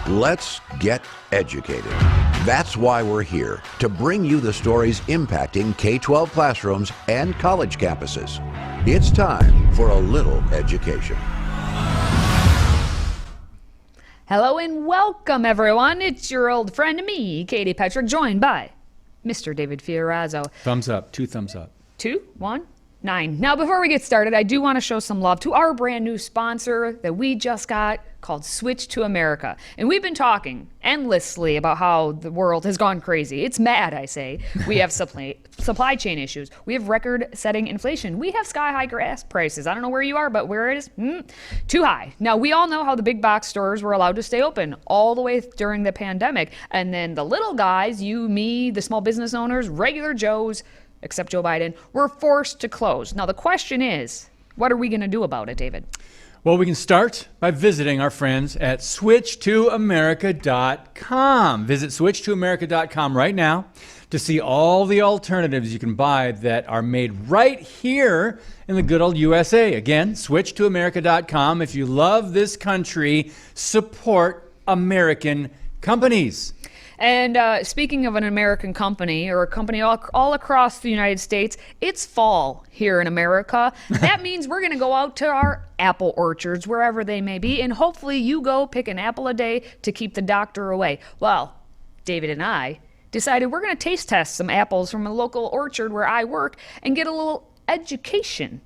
Let's get educated. That's why we're here, to bring you the stories impacting K-12 classrooms and college campuses. It's time for a little education. Hello and welcome, everyone. It's your old friend, me, Katie Petrick, joined by Mr. David Fiorazzo. Thumbs up, 2 thumbs up. 2, 1, 9. Now, before we get started, I do want to show some love to our brand new sponsor that we just got called Switch to America. And we've been talking endlessly about how the world has gone crazy. It's mad, I say. We have supply chain issues. We have record-setting inflation. We have sky-high gas prices. I don't know where you are, but where it is, too high. Now, we all know how the big box stores were allowed to stay open all the way during the pandemic. And then the little guys, you, me, the small business owners, regular Joes, except Joe Biden, were forced to close. Now, the question is, what are we going to do about it, David? Well, we can start by visiting our friends at switchtoamerica.com. Visit switchtoamerica.com right now to see all the alternatives you can buy that are made right here in the good old USA. Again, switchtoamerica.com. If you love this country, support American companies. And speaking of an American company, or a company all across the United States, it's fall here in America. That means we're going to go out to our apple orchards, wherever they may be, and hopefully you go pick an apple a day to keep the doctor away. Well, David and I decided we're going to taste test some apples from a local orchard where I work and get a little education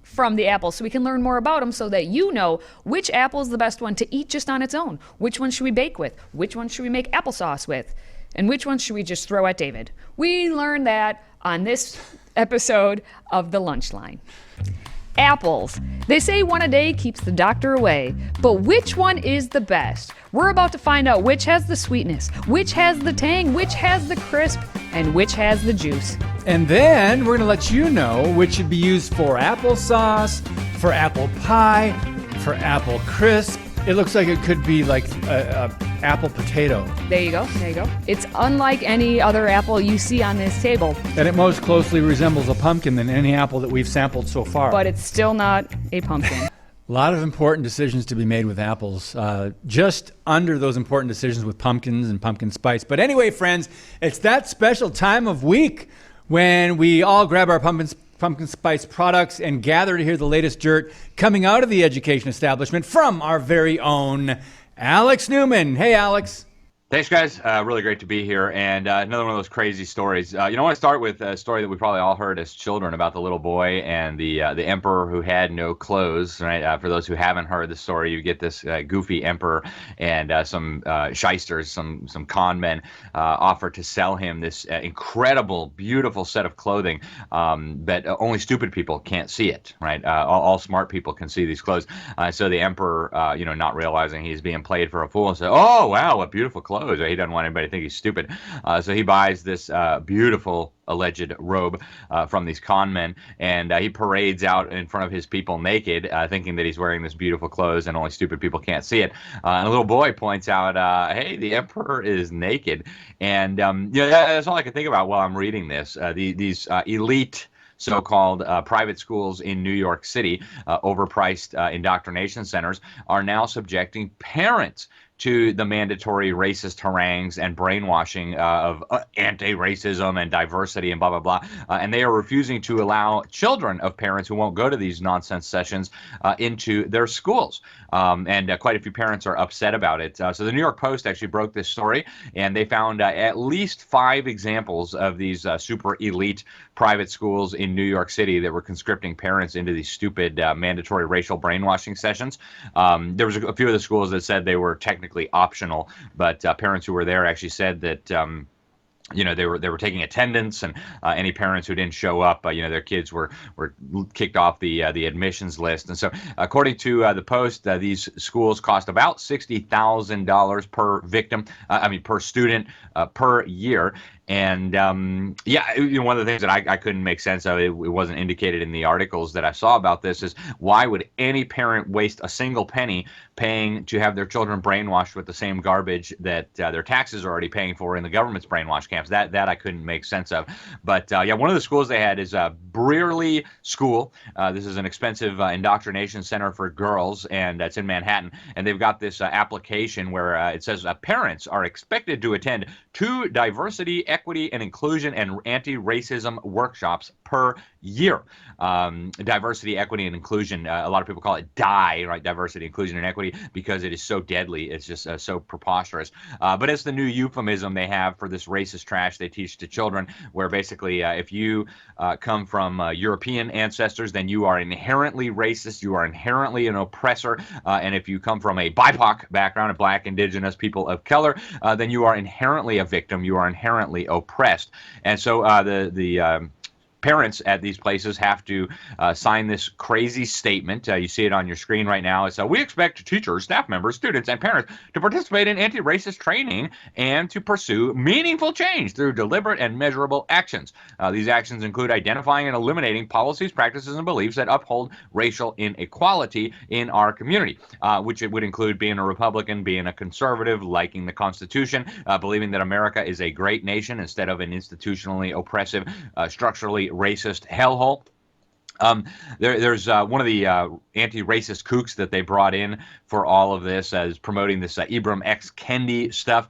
from the apple so we can learn more about them, so that you know which apple is the best one to eat just on its own. Which one should we bake with? Which one should we make applesauce with? And which one should we just throw at David? We learned that on this episode of The Lunch Line. Apples. They say one a day keeps the doctor away, but which one is the best? We're about to find out which has the sweetness, which has the tang, which has the crisp, and which has the juice. And then we're going to let you know which should be used for applesauce, for apple pie, for apple crisp. It looks like it could be like a apple potato. There you go. There you go. It's unlike any other apple you see on this table. And it most closely resembles a pumpkin than any apple that we've sampled so far. But it's still not a pumpkin. A lot of important decisions to be made with apples. Just under those important decisions with pumpkins and pumpkin spice. But anyway, friends, it's that special time of week when we all grab our pumpkin spice products and gather to hear the latest dirt coming out of the education establishment from our very own Alex Newman. Hey, Alex. Thanks, guys. Really great to be here. And another one of those crazy stories. I want to start with a story that we probably all heard as children about the little boy and the emperor who had no clothes. Right? For those who haven't heard the story, you get this goofy emperor and some shysters, some con men offer to sell him this incredible, beautiful set of clothing that only stupid people can't see it. Right? All smart people can see these clothes. So the emperor, not realizing he's being played for a fool, said, "Oh wow, what beautiful clothes." He doesn't want anybody to think he's stupid. So he buys this beautiful alleged robe from these con men, and he parades out in front of his people naked, thinking that he's wearing this beautiful clothes and only stupid people can't see it. And a little boy points out, hey, the emperor is naked. And that's all I can think about while I'm reading this. These elite so-called private schools in New York City, overpriced indoctrination centers, are now subjecting parents to the mandatory racist harangues and brainwashing of anti-racism and diversity and blah, blah, blah. And they are refusing to allow children of parents who won't go to these nonsense sessions into their schools. And quite a few parents are upset about it. So the New York Post actually broke this story, and they found at least 5 examples of these super elite private schools in New York City that were conscripting parents into these stupid mandatory racial brainwashing sessions. There was a few of the schools that said they were technically optional, but parents who were there actually said that they were taking attendance, and any parents who didn't show up, their kids were kicked off the admissions list. And so, according to the Post, these schools cost about $60,000 per victim, per student per year. And one of the things that I couldn't make sense of, it wasn't indicated in the articles that I saw about this, is why would any parent waste a single penny paying to have their children brainwashed with the same garbage that their taxes are already paying for in the government's brainwash camps? That I couldn't make sense of. But one of the schools they had is Brearley School. This is an expensive indoctrination center for girls, and it's in Manhattan. And they've got this application where it says parents are expected to attend 2 diversity, equity, and inclusion and anti-racism workshops per year. Diversity, equity, and inclusion. A lot of people call it DIE, right? Diversity, inclusion, and equity, because it is so deadly. It's just so preposterous. But it's the new euphemism they have for this racist trash they teach to children, where basically if you come from European ancestors, then you are inherently racist. You are inherently an oppressor. And if you come from a BIPOC background, of Black, Indigenous, people of color, then you are inherently a victim. You are inherently oppressed. And so the parents at these places have to sign this crazy statement. You see it on your screen right now. It's we expect teachers, staff members, students, and parents to participate in anti-racist training and to pursue meaningful change through deliberate and measurable actions. These actions include identifying and eliminating policies, practices, and beliefs that uphold racial inequality in our community, which it would include being a Republican, being a conservative, liking the Constitution, believing that America is a great nation instead of an institutionally oppressive, structurally racist hellhole. There's one of the anti-racist kooks that they brought in for all of this as promoting this Ibram X. Kendi stuff.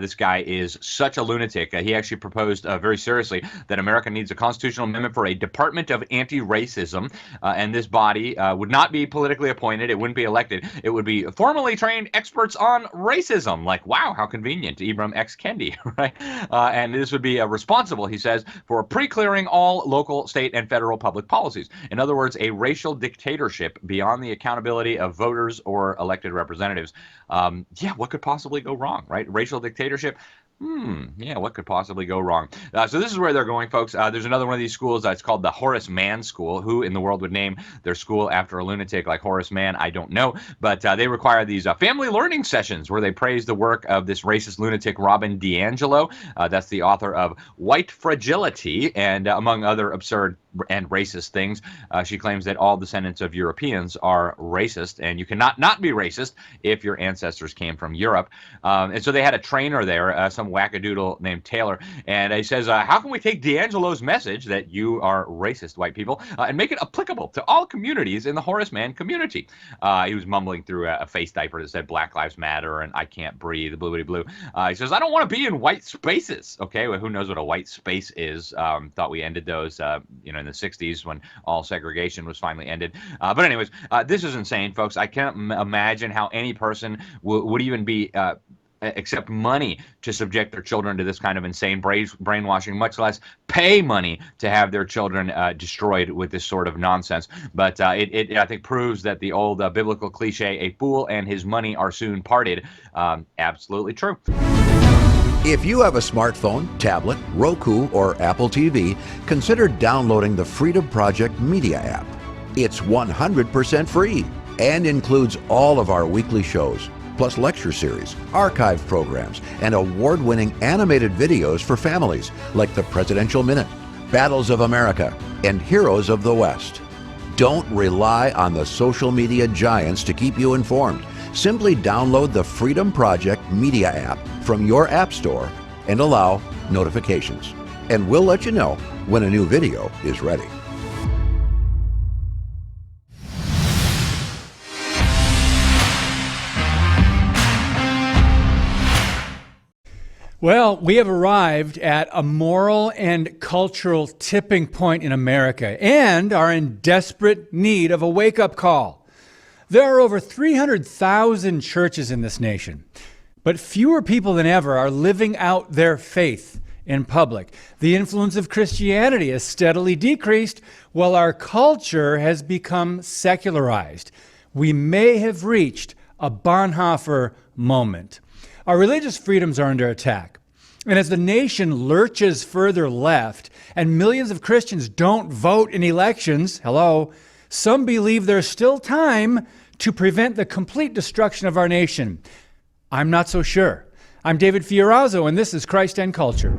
This guy is such a lunatic. He actually proposed very seriously that America needs a constitutional amendment for a Department of Anti-Racism, and this body would not be politically appointed. It wouldn't be elected. It would be formally trained experts on racism. Like, wow, how convenient, Ibram X. Kendi, right? And this would be responsible, he says, for pre-clearing all local, state, and federal public policies. In other words, a racial dictatorship beyond the accountability of voters or elected representatives. What could possibly go wrong, right? Racial dictatorship. What could possibly go wrong? So this is where they're going, folks. There's another one of these schools. It's called the Horace Mann School. Who in the world would name their school after a lunatic like Horace Mann? I don't know. But they require these family learning sessions where they praise the work of this racist lunatic, Robin DiAngelo. That's the author of White Fragility and among other absurd and racist things. She claims that all descendants of Europeans are racist, and you cannot not be racist if your ancestors came from Europe. And so they had a trainer there, some wackadoodle named Taylor, and he says, how can we take DiAngelo's message that you are racist, white people, and make it applicable to all communities in the Horace Mann community? He was mumbling through a face diaper that said Black Lives Matter and I can't breathe, bloobity blue. He says, I don't want to be in white spaces. Okay, well, who knows what a white space is? Thought we ended those, in the 60s when all segregation was finally ended. But anyways, this is insane, folks. I can't imagine how any person would even be accept money to subject their children to this kind of insane brainwashing, much less pay money to have their children destroyed with this sort of nonsense. But it I think proves that the old biblical cliche, a fool and his money are soon parted, absolutely true. If you have a smartphone, tablet, Roku, or Apple TV, consider downloading the Freedom Project Media app. It's 100% free and includes all of our weekly shows, plus lecture series, archive programs, and award-winning animated videos for families like the Presidential Minute, Battles of America, and Heroes of the West. Don't rely on the social media giants to keep you informed. Simply download the Freedom Project Media app from your app store and allow notifications. And we'll let you know when a new video is ready. Well, we have arrived at a moral and cultural tipping point in America and are in desperate need of a wake-up call. There are over 300,000 churches in this nation, but fewer people than ever are living out their faith in public. The influence of Christianity has steadily decreased, while our culture has become secularized. We may have reached a Bonhoeffer moment. Our religious freedoms are under attack. And as the nation lurches further left and millions of Christians don't vote in elections, some believe there's still time to prevent the complete destruction of our nation. I'm not so sure. I'm David Fiorazo, and this is Christ and Culture.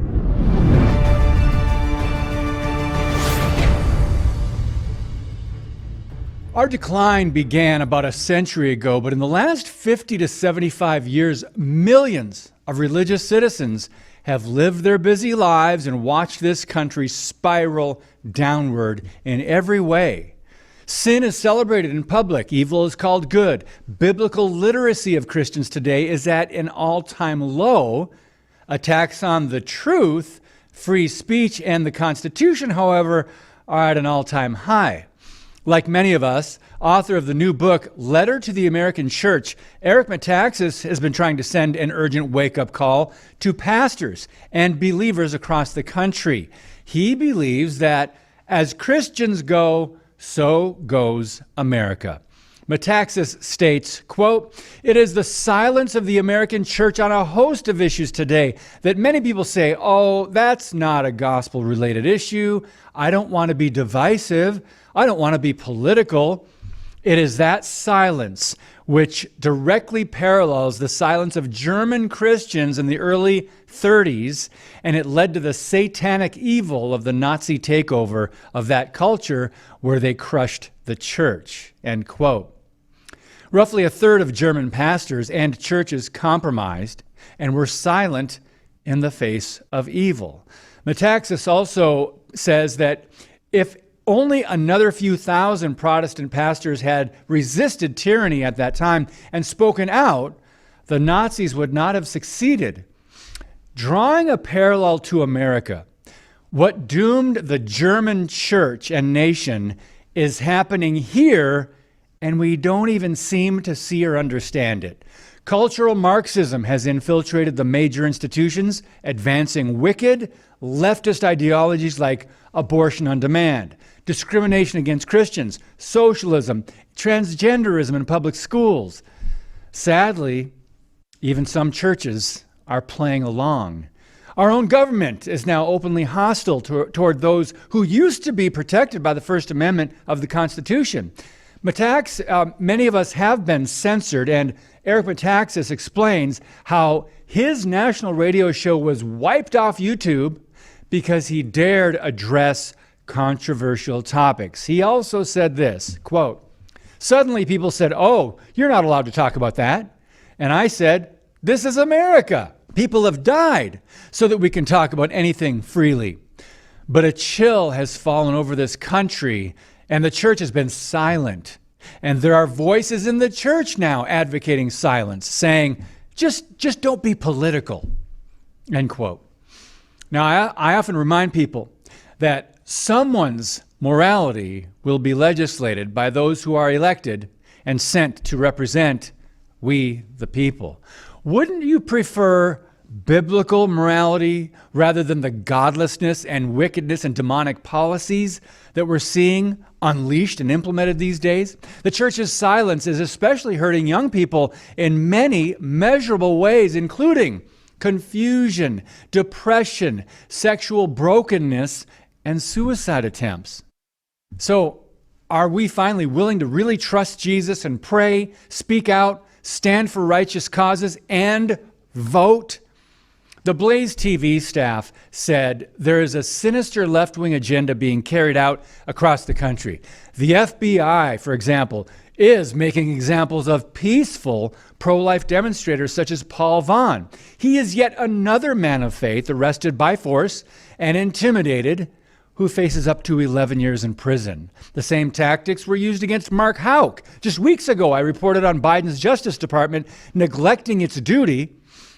Our decline began about a century ago, but in the last 50 to 75 years, millions of religious citizens have lived their busy lives and watched this country spiral downward in every way. Sin is celebrated in public. Evil is called good. Biblical literacy of Christians today is at an all-time low. Attacks on the truth, free speech, and the Constitution, however, are at an all-time high. Like many of us, author of the new book, Letter to the American Church, Eric Metaxas has been trying to send an urgent wake-up call to pastors and believers across the country. He believes that as Christians go, so goes America. Metaxas states, quote, "It is the silence of the American church on a host of issues today that many people say, oh, that's not a gospel-related issue. I don't want to be divisive. I don't want to be political." It is that silence which directly parallels the silence of German Christians in the early 30s, and it led to the satanic evil of the Nazi takeover of that culture where they crushed the church, end quote. Roughly a third of German pastors and churches compromised and were silent in the face of evil. Metaxas also says that if only another few thousand Protestant pastors had resisted tyranny at that time and spoken out, the Nazis would not have succeeded. Drawing a parallel to America, what doomed the German church and nation is happening here, and we don't even seem to see or understand it. Cultural Marxism has infiltrated the major institutions, advancing wicked, leftist ideologies like abortion on demand, discrimination against Christians, socialism, transgenderism in public schools. Sadly, even some churches are playing along. Our own government is now openly hostile toward those who used to be protected by the First Amendment of the Constitution. Many of us have been censored, and Eric Metaxas explains how his national radio show was wiped off YouTube because he dared address controversial topics. He also said this, quote, "Suddenly people said, oh, you're not allowed to talk about that. And I said, this is America. People have died so that we can talk about anything freely. But a chill has fallen over this country, and the church has been silent. And there are voices in the church now advocating silence, saying, just don't be political," end quote. Now, I often remind people that someone's morality will be legislated by those who are elected and sent to represent we, the people. Wouldn't you prefer biblical morality rather than the godlessness and wickedness and demonic policies that we're seeing unleashed and implemented these days? The church's silence is especially hurting young people in many measurable ways, including confusion, depression, sexual brokenness, and suicide attempts. So, are we finally willing to really trust Jesus and pray, speak out, stand for righteous causes, and vote? The Blaze TV staff said there is a sinister left-wing agenda being carried out across the country. The FBI, for example, is making examples of peaceful pro-life demonstrators such as Paul Vaughn. He is yet another man of faith arrested by force and intimidated, who faces up to 11 years in prison. The same tactics were used against Mark Houck. Just weeks ago, I reported on Biden's Justice Department neglecting its duty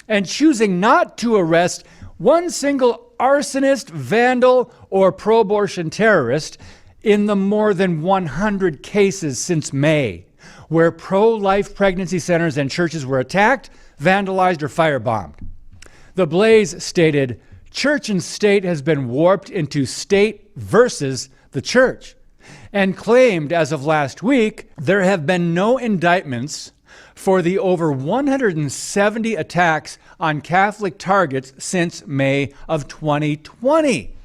and choosing not to arrest one single arsonist, vandal, or pro-abortion terrorist in the more than 100 cases since May, where pro-life pregnancy centers and churches were attacked, vandalized, or firebombed. The Blaze stated, "Church and state has been warped into state versus the church," and claimed as of last week there have been no indictments for the over 170 attacks on Catholic targets since May of 2020.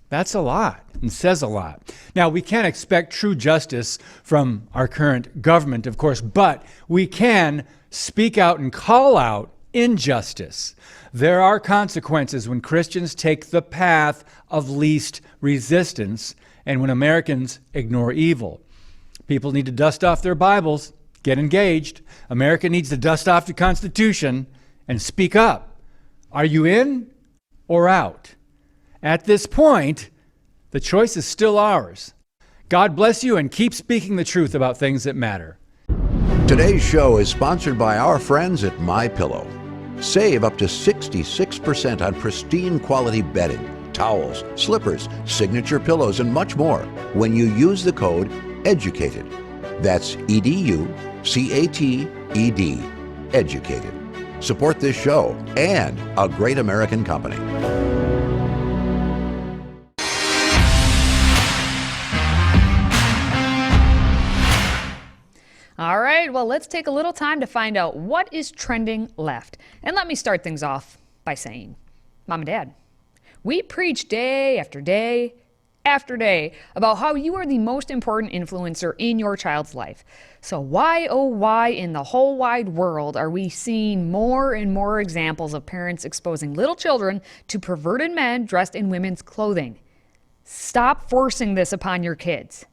That's a lot and says a lot. Now, we can't expect true justice from our current government, of course, but we can speak out and call out injustice. There are consequences when Christians take the path of least resistance and when Americans ignore evil. People need to dust off their Bibles, get engaged. America needs to dust off the Constitution and speak up. Are you in or out? At this point, the choice is still ours. God bless you, and keep speaking the truth about things that matter. Today's show is sponsored by our friends at MyPillow. Save up to 66% on pristine quality bedding, towels, slippers, signature pillows, and much more when you use the code EDUCATED. That's EDUCATED. Educated. Support this show and a great American company. All right, well, let's take a little time to find out what is trending left. And let me start things off by saying, Mom and Dad, we preach day after day after day about how you are the most important influencer in your child's life. So why, oh why in the whole wide world are we seeing more and more examples of parents exposing little children to perverted men dressed in women's clothing? Stop forcing this upon your kids.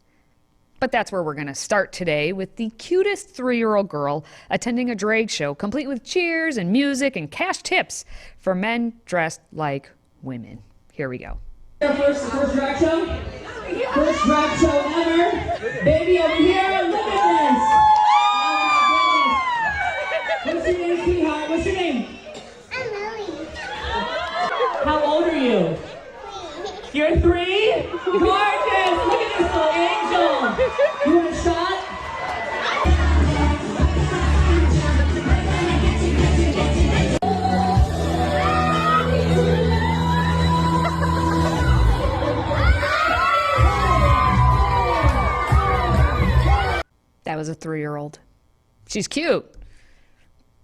But that's where we're going to start today, with the cutest 3-year-old girl attending a drag show complete with cheers and music and cash tips for men dressed like women. Here we go. First drag show? First drag show ever. Baby over here, look at this. What's your name, sweetheart? What's your name? I'm Lily. How old are you? You're 3? Gorgeous! Look at this little angel. You want a shot? That was a 3-year-old. She's cute.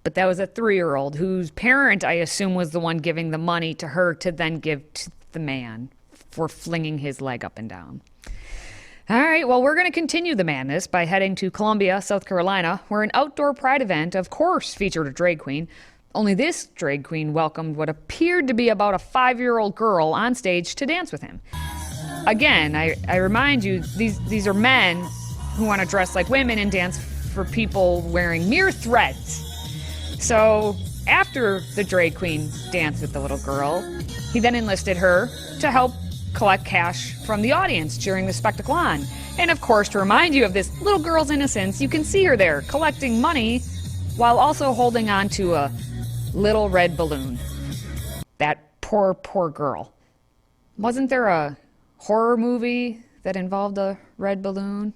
But that was a 3-year-old whose parent, I assume, was the one giving the money to her to then give to the man for flinging his leg up and down. All right, well, we're going to continue the madness by heading to Columbia, South Carolina, where an outdoor pride event, of course, featured a drag queen. Only this drag queen welcomed what appeared to be about a 5-year-old girl on stage to dance with him. Again, I remind you, these are men who want to dress like women and dance for people wearing mere threads. So after the drag queen danced with the little girl, he then enlisted her to help collect cash from the audience cheering the spectacle on. And of course, to remind you of this little girl's innocence, you can see her there collecting money while also holding on to a little red balloon. That poor, poor girl. Wasn't there a horror movie that involved a red balloon?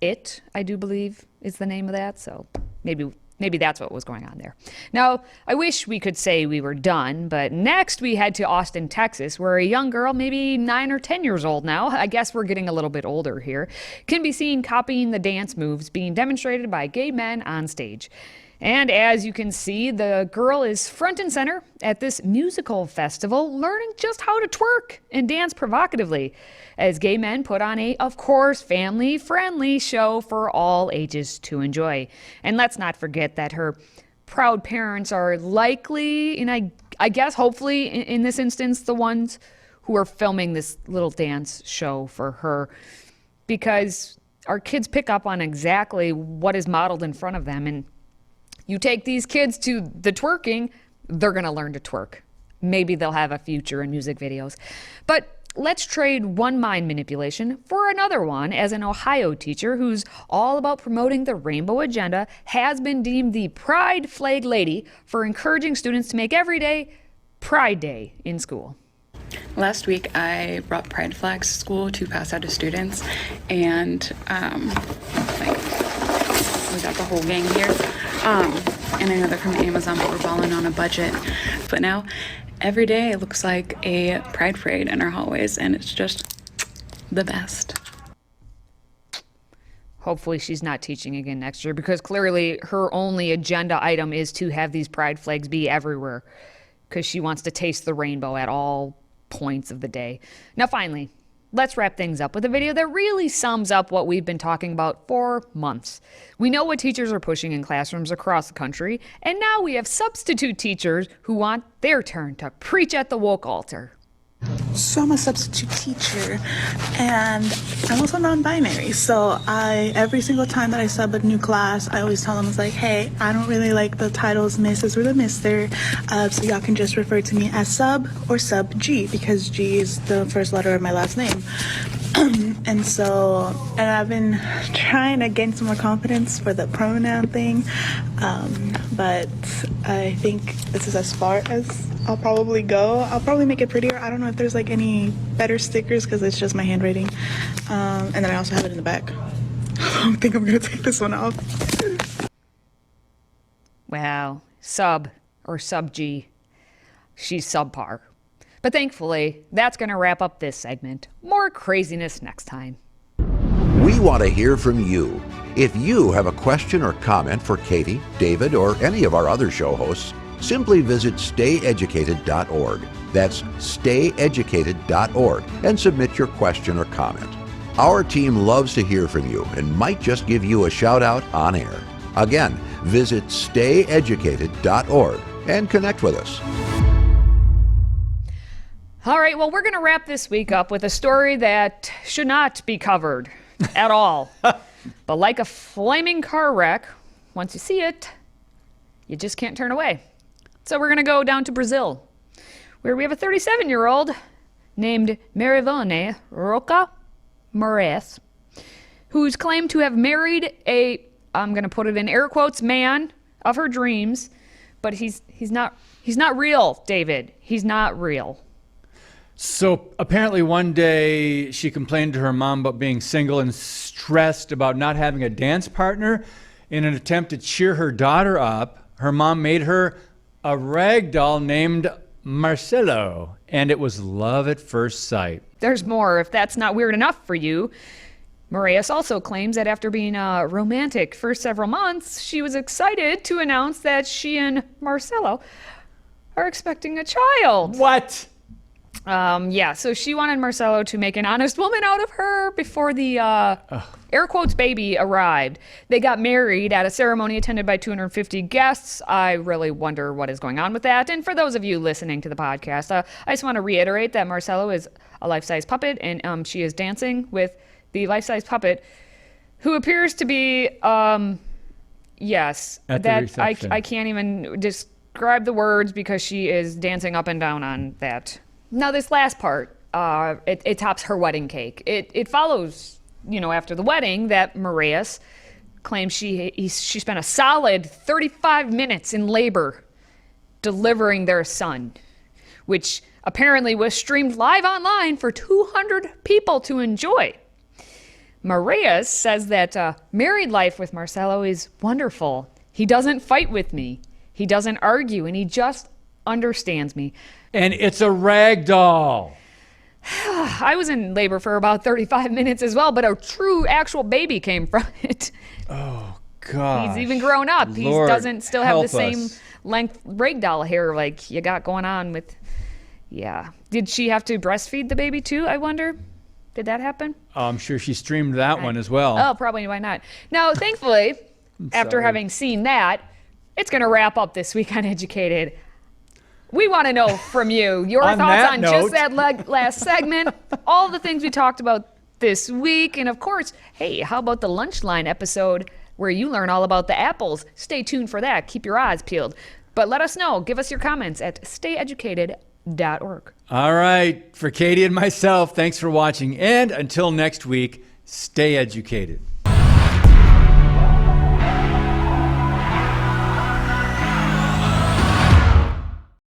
It, I do believe, is the name of that, so maybe that's what was going on there. Now, I wish we could say we were done, but next we head to Austin, Texas, where a young girl, maybe 9 or 10 years old now, I guess we're getting a little bit older here, can be seen copying the dance moves being demonstrated by gay men on stage. And as you can see, the girl is front and center at this musical festival, learning just how to twerk and dance provocatively, as gay men put on a, of course, family-friendly show for all ages to enjoy. And let's not forget that her proud parents are likely, and I guess hopefully in this instance, the ones who are filming this little dance show for her, because our kids pick up on exactly what is modeled in front of them. And you take these kids to the twerking, they're going to learn to twerk. Maybe they'll have a future in music videos. But let's trade one mind manipulation for another one, as an Ohio teacher who's all about promoting the rainbow agenda has been deemed the Pride Flag Lady for encouraging students to make every day Pride Day in school. Last week, I brought pride flags to school to pass out to students, and we got the whole gang here. And I know they're from Amazon, but we're balling on a budget. But now, every day it looks like a pride parade in our hallways, and it's just the best. Hopefully she's not teaching again next year, because clearly her only agenda item is to have these pride flags be everywhere, because she wants to taste the rainbow at all points of the day. Now, finally, let's wrap things up with a video that really sums up what we've been talking about for months. We know what teachers are pushing in classrooms across the country, and now we have substitute teachers who want their turn to preach at the woke altar. So I'm a substitute teacher, and I'm also non-binary. So every single time that I sub a new class, I always tell them, it's like, hey, I don't really like the titles Mrs. or the Mister, so y'all can just refer to me as sub or sub G, because G is the first letter of my last name. And I've been trying to gain some more confidence for the pronoun thing, but I think this is as far as I'll probably go. I'll probably make it prettier. I don't know if there's like any better stickers because it's just my handwriting. And then I also have it in the back. I don't think I'm gonna take this one off. Wow, sub or sub G. She's subpar. But thankfully, that's going to wrap up this segment. More craziness next time. We want to hear from you. If you have a question or comment for Katie, David, or any of our other show hosts, simply visit stayeducated.org. That's stayeducated.org and submit your question or comment. Our team loves to hear from you and might just give you a shout out on air. Again, visit stayeducated.org and connect with us. All right, well, we're going to wrap this week up with a story that should not be covered at all. But like a flaming car wreck, once you see it, you just can't turn away. So we're going to go down to Brazil, where we have a 37-year-old named Marivone Roca Moraes, who's claimed to have married a, I'm going to put it in air quotes, man of her dreams, but he's not real, David. He's not real. So apparently one day she complained to her mom about being single and stressed about not having a dance partner. In an attempt to cheer her daughter up, her mom made her a rag doll named Marcelo, and it was love at first sight. There's more if that's not weird enough for you. Moraes also claims that after being romantic for several months, she was excited to announce that she and Marcelo are expecting a child. What? Yeah, so she wanted Marcelo to make an honest woman out of her before the air quotes baby arrived. They got married at a ceremony attended by 250 guests. I really wonder what is going on with that. And for those of you listening to the podcast, I just want to reiterate that Marcelo is a life-size puppet, and she is dancing with the life-size puppet, who appears to be, yes, at the that reception. I can't even describe the words because she is dancing up and down on that. Now, this last part, it tops her wedding cake. It follows, after the wedding, that Moraes claims she spent a solid 35 minutes in labor delivering their son, which apparently was streamed live online for 200 people to enjoy. Moraes says that married life with Marcelo is wonderful. He doesn't fight with me. He doesn't argue, and he just understands me. And it's a rag doll. I was in labor for about 35 minutes as well, but a true actual baby came from it. Oh, God. He's even grown up. He Lord, doesn't still have the help same us. length rag doll hair like you got going on with, yeah. Did she have to breastfeed the baby too, I wonder? Did that happen? I'm sure she streamed that one as well. Oh, probably. Why not? Now, thankfully, after having seen that, it's going to wrap up this week on Educated. We want to know from you your On thoughts that on note. just that last segment, all the things we talked about this week, and of course, hey, how about the Lunchline episode where you learn all about the apples? Stay tuned for that. Keep your eyes peeled. But let us know. Give us your comments at stayeducated.org. All right. For Katie and myself, thanks for watching. And until next week, stay educated.